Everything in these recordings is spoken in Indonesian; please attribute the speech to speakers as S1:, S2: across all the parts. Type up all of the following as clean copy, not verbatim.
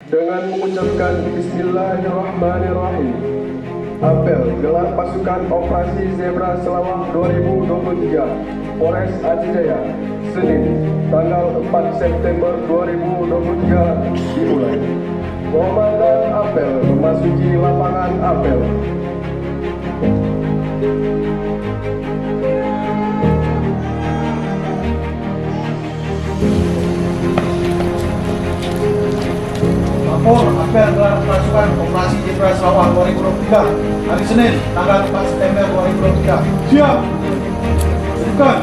S1: Dengan mengucapkan Bismillahirrahmanirrahim, apel gelar pasukan Operasi Zebra Selawah 2023 Polres Aceh Jaya, Senin, tanggal 4 September 2023 dimulai. Komandan apel memasuki lapangan apel.
S2: Lapor apel gelar pasukan Operasi Zebra Selawah 2023 hari Senin, tanggal 4 September 2023. Siap! Bukan!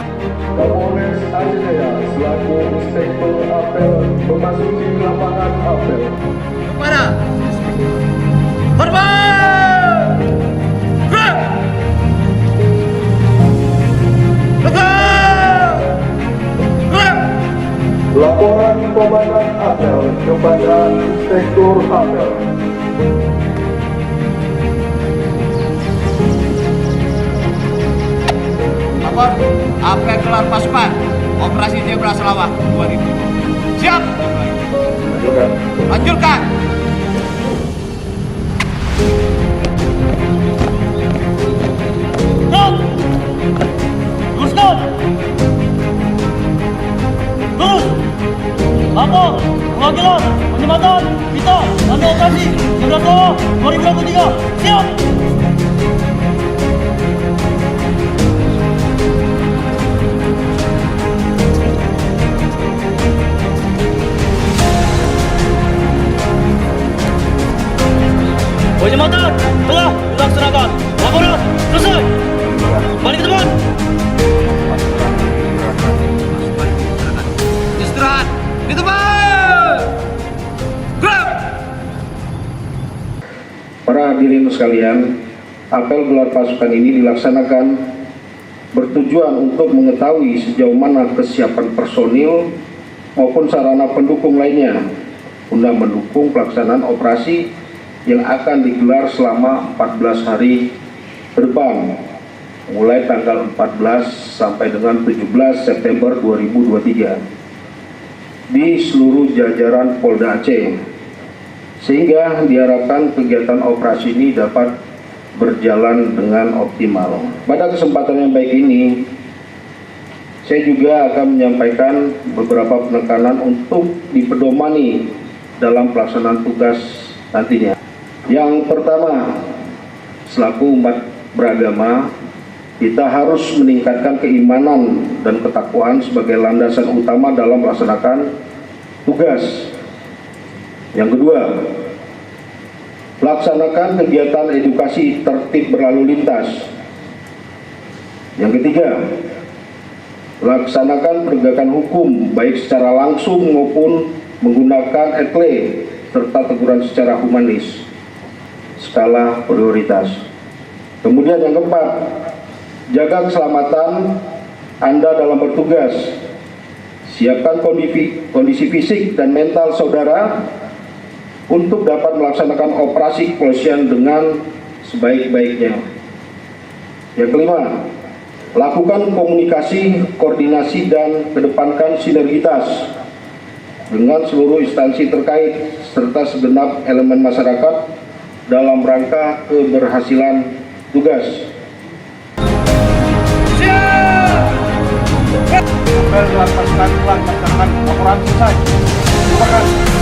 S1: Kapolres Aceh Jaya selaku inspektur apel memasuki lapangan apel.
S3: Kepada korban gerak gerak.
S1: Laporan komandan apel kepada inspektur apel.
S3: Lapor apel gelar pasukan Operasi Zebra Selawah 2000. Siap. Lanjutkan. Teruskan. Terus. Lapor pemanggilan penyematan kita dan operasi Zebra Selawah 2023. Siap. Penyematan telah dilaksanakan. Laporan selesai. Balik ke depan. Istirahat di tempat. Gerak.
S4: Para hadirin sekalian, apel gelar pasukan ini dilaksanakan bertujuan untuk mengetahui sejauh mana kesiapan personil maupun sarana pendukung lainnya guna mendukung pelaksanaan operasi yang akan digelar selama 14 hari ke depan, mulai tanggal 14 sampai dengan 17 September 2023 di seluruh jajaran Polda Aceh, sehingga diharapkan kegiatan operasi ini dapat berjalan dengan optimal. Pada kesempatan yang baik ini, saya juga akan menyampaikan beberapa penekanan untuk dipedomani dalam pelaksanaan tugas nantinya. Yang pertama, selaku umat beragama, kita harus meningkatkan keimanan dan ketakwaan sebagai landasan utama dalam melaksanakan tugas. Yang kedua, laksanakan kegiatan edukasi tertib berlalu lintas. Yang ketiga, laksanakan penegakan hukum baik secara langsung maupun menggunakan etle serta teguran secara humanis skala prioritas. Kemudian yang keempat, jaga keselamatan Anda dalam bertugas. Siapkan kondisi fisik dan mental saudara untuk dapat melaksanakan operasi kepolisian dengan sebaik-baiknya. Yang kelima, lakukan komunikasi, koordinasi, dan kedepankan sinergitas dengan seluruh instansi terkait serta segenap elemen masyarakat dalam rangka keberhasilan tugas.
S3: Siap.
S2: Apel gelar pasukan telah dilaksanakan. Laporan selesai. Bukan.